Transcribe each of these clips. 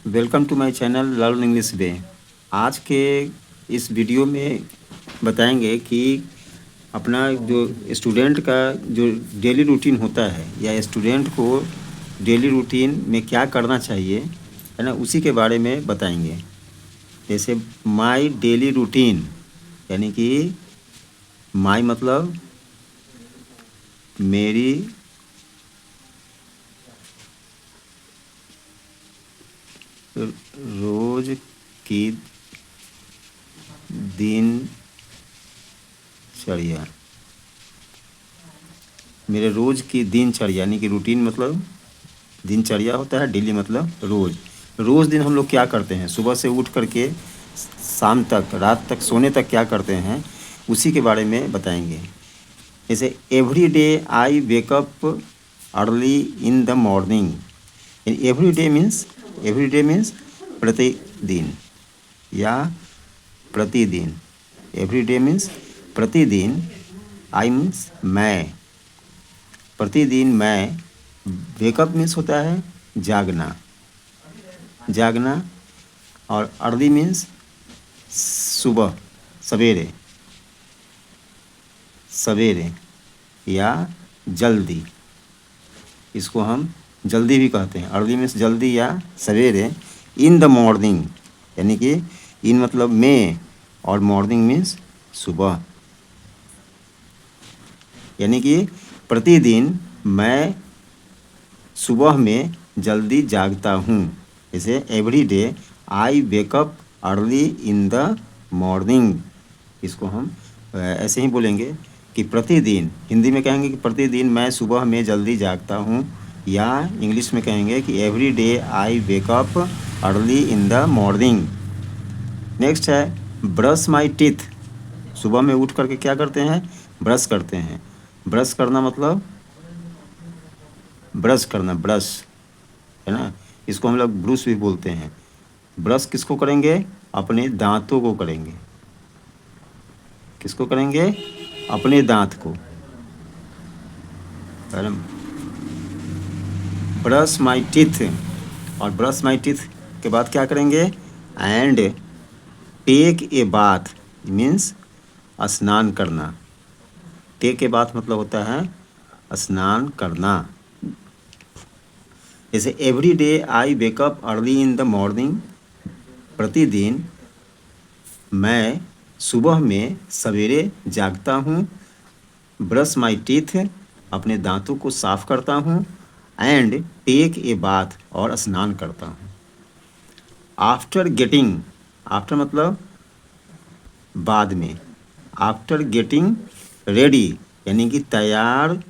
Welcome to my channel learn English way. आज के इस वीडियो में बताएंगे कि अपना जो स्टूडेंट का जो डेली रूटीन होता है या स्टूडेंट को डेली रूटीन में क्या करना चाहिए, है ना, उसी के बारे में बताएंगे। जैसे माय डेली रूटीन, यानी कि माय मतलब मेरी रोज की दिनचर्या, मेरे रोज़ की दिनचर्या यानी कि रूटीन मतलब दिनचर्या होता है, डेली मतलब रोज़। रोज़ दिन हम लोग क्या करते हैं, सुबह से उठ करके शाम तक, रात तक, सोने तक क्या करते हैं, उसी के बारे में बताएंगे। जैसे every day I wake up early in the morning. Every day means प्रतिदिन या प्रतिदिन। एवरी डे मीन्स प्रतिदिन, आई मीन्स मैं, प्रतिदिन मैं, वेकअप मीन्स होता है जागना, और अर्ली मीन्स सुबह, सवेरे या जल्दी। इसको हम जल्दी भी कहते हैं। अर्ली मीन्स जल्दी या सवेरे। इन द मॉर्निंग यानी कि इन मतलब में, और मॉर्निंग मीन्स सुबह, यानी कि प्रतिदिन मैं सुबह में जल्दी जागता हूँ। जैसे every day I wake up early in the morning. इसको हम ऐसे ही बोलेंगे कि प्रतिदिन, हिंदी में कहेंगे कि प्रतिदिन मैं सुबह में जल्दी जागता हूँ, या इंग्लिश में कहेंगे कि every day I wake up early in the morning. Next है ब्रश माई टीथ। सुबह में उठ करके क्या करते हैं, ब्रश करते हैं। ब्रश करना मतलब ब्रश करना, ब्रश है ना, इसको हम लोग ब्रूस भी बोलते हैं। ब्रश किसको करेंगे, अपने दांतों को करेंगे। किसको करेंगे, अपने दांत को। ब्रश माई टीथ, और ब्रश माई टीथ के बाद क्या करेंगे, and take a bath means स्नान करना। टेक ए बाथ मतलब होता है स्नान करना। जैसे every day I wake up early in the morning. प्रतिदिन मैं सुबह में सवेरे जागता हूँ। ब्रश माई टीथ अपने दांतों को साफ करता हूँ। एंड टेक ए बाथ और स्नान करता हूँ। आफ्टर गेटिंग, आफ्टर मतलब बाद में, आफ्टर गेटिंग रेडी यानी कि तैयार,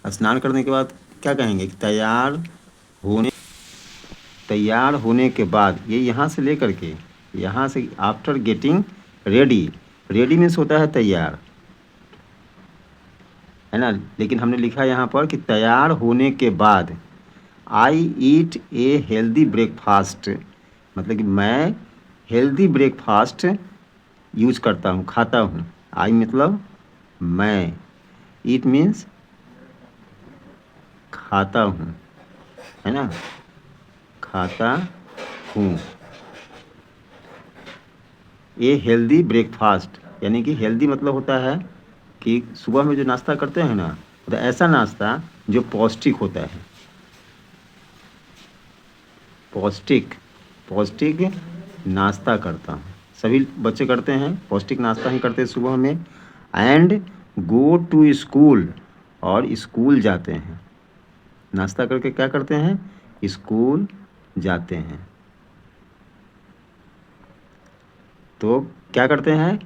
स्नान करने के बाद क्या कहेंगे कि तैयार होने के बाद, ये यहाँ से लेकर के यहाँ से after getting ready, ready means होता है तैयार, है ना, लेकिन हमने लिखा यहाँ पर कि तैयार होने के बाद आई ईट ए हेल्दी ब्रेकफास्ट, मतलब कि मैं हेल्दी ब्रेकफास्ट यूज करता हूँ, खाता हूँ। आई मतलब मैं, ईट मीन्स खाता हूँ, है ना, खाता हूँ। ये हेल्दी ब्रेकफास्ट यानी कि हेल्दी मतलब होता है कि सुबह में जो नाश्ता करते हैं ना, तो ऐसा नाश्ता जो पौष्टिक होता है, पौष्टिक नाश्ता करता हूँ। सभी बच्चे करते हैं, पौष्टिक नाश्ता ही करते हैं सुबह में। एंड गो टू स्कूल, और स्कूल जाते हैं। नाश्ता करके क्या करते हैं, स्कूल जाते हैं। तो क्या करते हैं,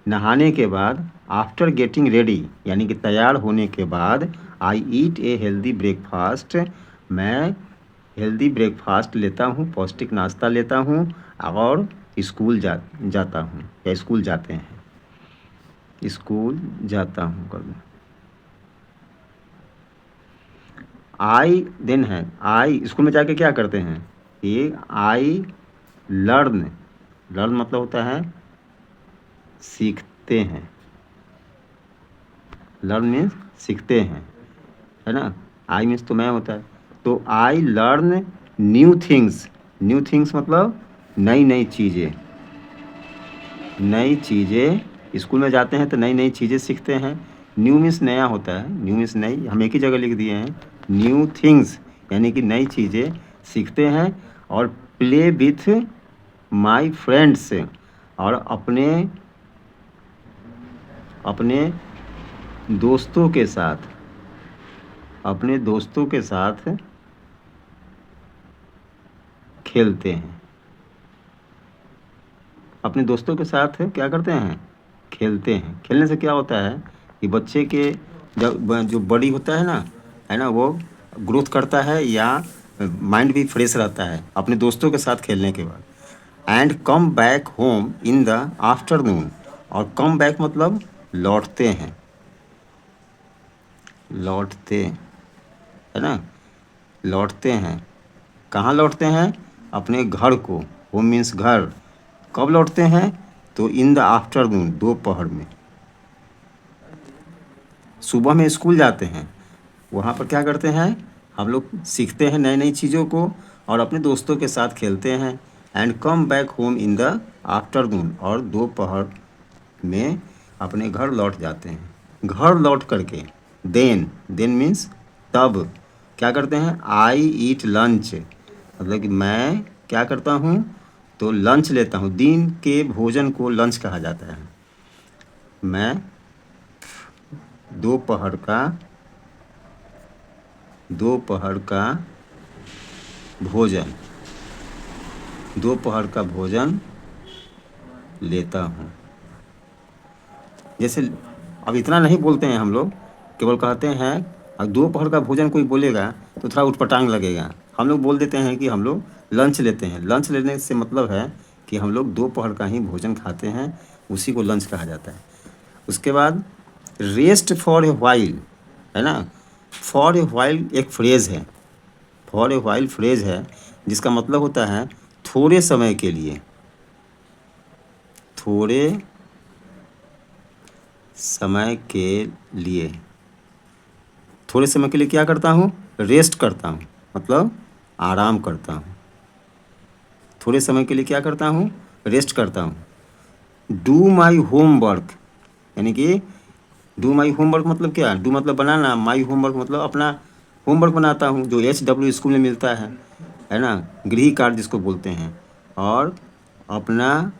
नहाने के बाद आफ्टर गेटिंग रेडी यानी कि तैयार होने के बाद आई ईट ए हेल्दी ब्रेकफास्ट, मैं हेल्दी ब्रेकफास्ट लेता हूँ, पौष्टिक नाश्ता लेता हूँ, और स्कूल जाता हूँ या स्कूल जाते हैं, स्कूल जाता हूँ कर दूँ। आई देन है, आई स्कूल में जाके क्या करते हैं, ये आई लर्न, लर्न मतलब होता है सीखते हैं, लर्न मीन्स सीखते हैं, है ना। आई मीन्स तो मैं होता है, तो I learn new things, new things मतलब नई नई चीज़ें, नई चीज़ें स्कूल में जाते हैं तो नई नई चीज़ें सीखते हैं। न्यू मीन्स नया होता है, न्यू मीन्स नई, हम एक ही जगह लिख दिए हैं। न्यू थिंग्स यानी कि नई चीज़ें सीखते हैं। और प्ले विथ माई फ्रेंड्स, और अपने अपने दोस्तों के साथ, अपने दोस्तों के साथ खेलते हैं। अपने दोस्तों के साथ क्या करते हैं? खेलते हैं। खेलने से क्या होता है कि बच्चे के जब जो बॉडी होता है ना, वो ग्रोथ करता है या माइंड भी फ्रेश रहता है अपने दोस्तों के साथ खेलने के बाद। And come back home in the afternoon, और कम बैक मतलब लौटते हैं, लौटते, है ना, लौटते हैं। कहाँ लौटते हैं? अपने घर को। होम मीन्स घर। कब लौटते हैं? तो इन द आफ्टरनून, दोपहर में। सुबह में स्कूल जाते हैं, वहाँ पर क्या करते हैं? हम लोग सीखते हैं नई नई चीज़ों को और अपने दोस्तों के साथ खेलते हैं। And come back home in the afternoon, और दोपहर में अपने घर लौट जाते हैं। घर लौट करके देन, देन मीन्स तब क्या करते हैं? आई ईट लंच, मतलब कि मैं क्या करता हूँ? तो लंच लेता हूँ। दिन के भोजन को लंच कहा जाता है। मैं दोपहर का भोजन, दोपहर का भोजन लेता हूँ। जैसे अब इतना नहीं बोलते हैं हम लोग, केवल कहते हैं। अब दोपहर का भोजन कोई बोलेगा तो थोड़ा उटपटांग लगेगा। हम लोग बोल देते हैं कि हम लोग लंच लेते हैं। लंच लेने से मतलब है कि हम लोग दोपहर का ही भोजन खाते हैं, उसी को लंच कहा जाता है। उसके बाद रेस्ट फॉर ए वाइल, है ना। फॉर ए वाइल एक फ्रेज़ है, फॉर ए वाइल फ्रेज़ है जिसका मतलब होता है थोड़े समय के लिए, थोड़े समय के लिए। थोड़े समय के लिए क्या करता हूँ? रेस्ट करता हूँ, मतलब आराम करता हूँ। थोड़े समय के लिए क्या करता हूँ? रेस्ट करता हूँ। डू माई होमवर्क, यानी कि डू माई होमवर्क मतलब क्या? डू मतलब बनाना, माई होमवर्क मतलब अपना होमवर्क बनाता हूँ, जो HW स्कूल में मिलता है ना, गृह कार्य जिसको बोलते हैं। और अपना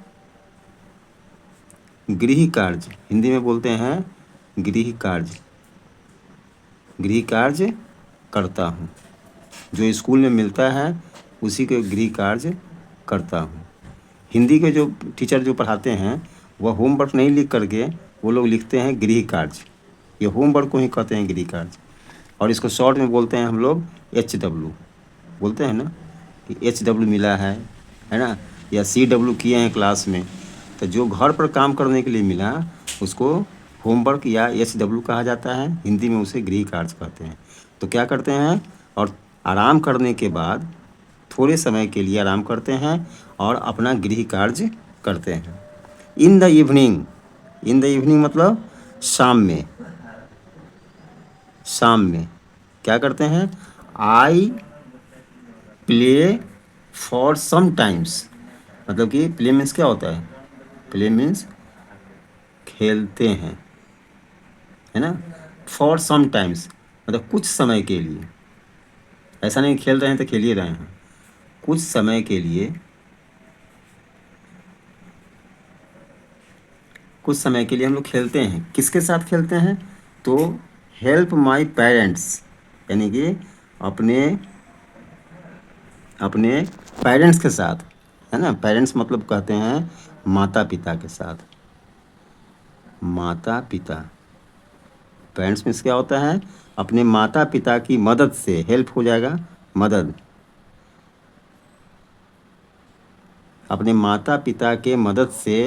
गृह कार्य हिंदी में बोलते हैं गृह कार्य, गृह कार्य करता हूँ। जो स्कूल में मिलता है उसी के गृह कार्य करता हूँ। हिंदी के जो टीचर जो पढ़ाते हैं वह होमवर्क नहीं लिख करके वो लोग लिखते हैं गृह कार्य। ये होमवर्क को ही कहते हैं गृह कार्य, और इसको शॉर्ट में बोलते हैं हम लोग HW, बोलते हैं ना कि HW मिला है ना, या CW किए हैं क्लास में। तो जो घर पर काम करने के लिए मिला उसको होमवर्क या HW कहा जाता है, हिंदी में उसे गृह कार्य कहते हैं। तो क्या करते हैं? और आराम करने के बाद थोड़े समय के लिए आराम करते हैं और अपना गृह कार्य करते हैं। In the evening, in the evening मतलब शाम में, शाम में क्या करते हैं? I play for some times, मतलब कि प्ले मीन्स क्या होता है? प्ले मीन्स खेलते हैं, है ना। फॉर सम टाइम्स मतलब कुछ समय के लिए, ऐसा नहीं खेल रहे हैं तो खेल ही रहे हैं। कुछ समय के लिए, कुछ समय के लिए हम लोग खेलते हैं। किसके साथ खेलते हैं? तो हेल्प माई पेरेंट्स, यानी कि अपने अपने पेरेंट्स के साथ, है ना। पेरेंट्स मतलब कहते हैं माता पिता के साथ, माता पिता। पेरेंट्स मीन्स क्या होता है? अपने माता पिता की मदद से, हेल्प हो जाएगा मदद, अपने माता पिता के मदद से,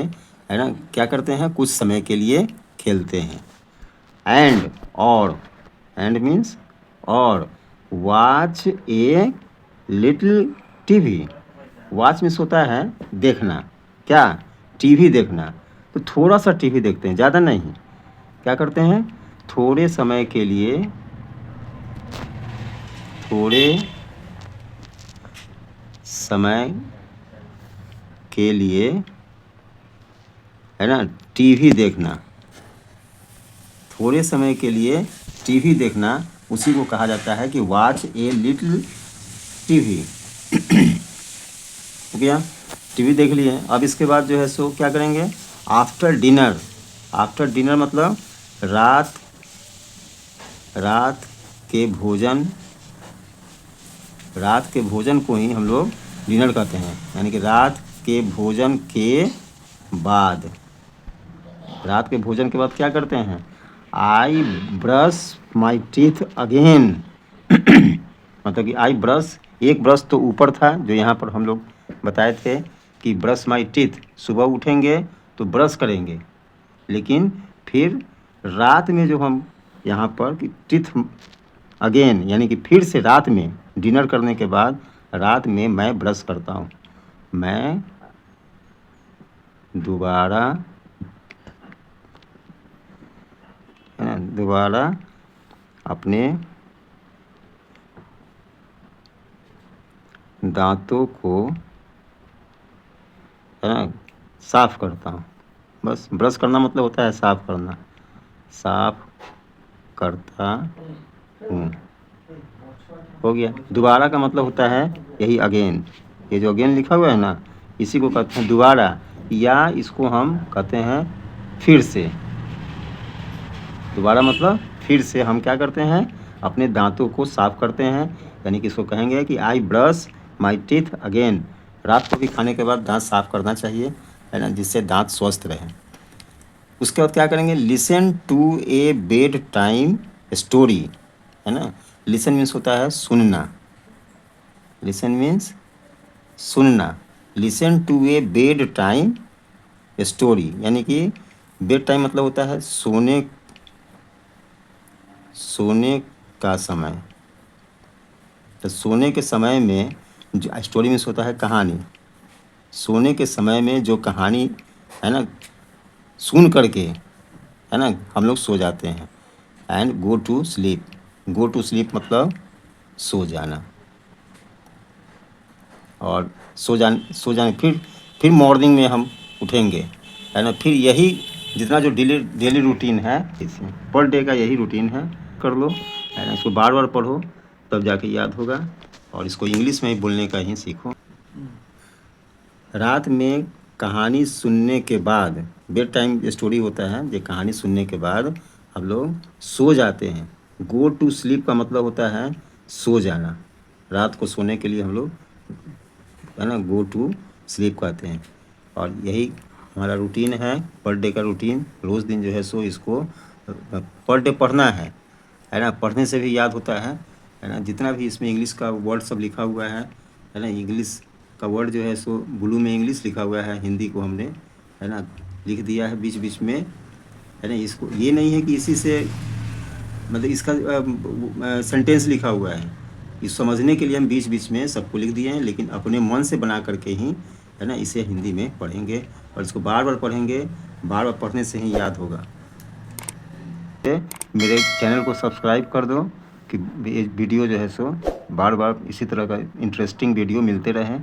है ना, क्या करते हैं? कुछ समय के लिए खेलते हैं। एंड, और, एंड मीन्स और, watch a little TV। Watch means होता है देखना, क्या? TV देखना। तो थोड़ा सा TV देखते हैं, ज़्यादा नहीं। क्या करते हैं? थोड़े समय के लिए, थोड़े समय के लिए, है ना, टीवी देखना, थोड़े समय के लिए टीवी देखना, उसी को कहा जाता है कि वॉच ए लिटिल टीवी। हो गया, टीवी देख लिए। अब इसके बाद जो है सो क्या करेंगे, आफ्टर डिनर। आफ्टर डिनर मतलब रात रात के भोजन, रात के भोजन को ही हम लोग डिनर कहते हैं, यानी कि रात के भोजन के बाद, रात के भोजन के बाद क्या करते हैं, I brush my teeth again. मतलब कि आई ब्रश, एक ब्रश तो ऊपर था जो यहाँ पर हम लोग बताए थे कि ब्रश माई टीथ, सुबह उठेंगे तो ब्रश करेंगे, लेकिन फिर रात में जो हम यहाँ पर कि टीथ अगेन, यानी कि फिर से रात में डिनर करने के बाद रात में मैं ब्रश करता हूँ, मैं दोबारा, है ना, दोबारा अपने दांतों को, है ना, साफ करता हूँ। बस ब्रश करना मतलब होता है साफ करना, साफ करता हूँ। हो गया। दोबारा का मतलब होता है यही अगेन, ये जो अगेन लिखा हुआ है ना, इसी को कहते हैं दोबारा, या इसको हम कहते हैं फिर से। दोबारा मतलब फिर से हम क्या करते हैं, अपने दांतों को साफ करते हैं, यानी कि इसको कहेंगे कि I brush my teeth again. रात को भी खाने के बाद दांत साफ करना चाहिए, है ना, जिससे दांत स्वस्थ रहें। उसके बाद क्या करेंगे, listen to a bedtime story, है ना। लिसन मीन्स होता है सुनना, लिसन मीन्स सुनना, listen to a bedtime story, यानी कि बेड टाइम मतलब होता है सोने का समय। तो सोने के समय में जो स्टोरी मीन्स होता है कहानी, सोने के समय में जो कहानी, है ना, सुन करके, है ना, हम लोग सो जाते हैं। And go to sleep, go to sleep मतलब सो जाना, और सो जाने फिर मॉर्निंग में हम उठेंगे, है ना। फिर यही जितना जो डेली रूटीन है, पर डे का यही रूटीन है, कर लो, है ना। इसको बार बार पढ़ो तब जाके याद होगा, और इसको इंग्लिश में ही बोलने का ही सीखो। रात में कहानी सुनने के बाद, बेड टाइम स्टोरी होता है, ये कहानी सुनने के बाद हम लोग सो जाते हैं। गो टू स्लीप का मतलब होता है सो जाना, रात को सोने के लिए हम लोग, है ना, गो टू स्लीप कहते हैं। और यही हमारा रूटीन है, पर डे का रूटीन। रोज़ दिन जो है सो इसको पर डे पढ़ना है ना। पढ़ने से भी याद होता है ना। जितना भी इसमें इंग्लिश का वर्ड सब लिखा हुआ है ना, इंग्लिश का वर्ड जो है सो ब्लू में इंग्लिश लिखा हुआ है, हिंदी को हमने, है ना, लिख दिया है बीच बीच में, है ना। इसको ये नहीं है कि इसी से मतलब इसका सेंटेंस लिखा हुआ है, इस समझने के लिए हम बीच बीच में सबको लिख दिए हैं, लेकिन अपने मन से बना करके ही, है ना, इसे हिंदी में पढ़ेंगे, और इसको बार बार पढ़ेंगे, बार बार पढ़ने से ही याद होगा। मेरे चैनल को सब्सक्राइब कर दो कि वीडियो जो है सो बार बार इसी तरह का इंटरेस्टिंग वीडियो मिलते रहें।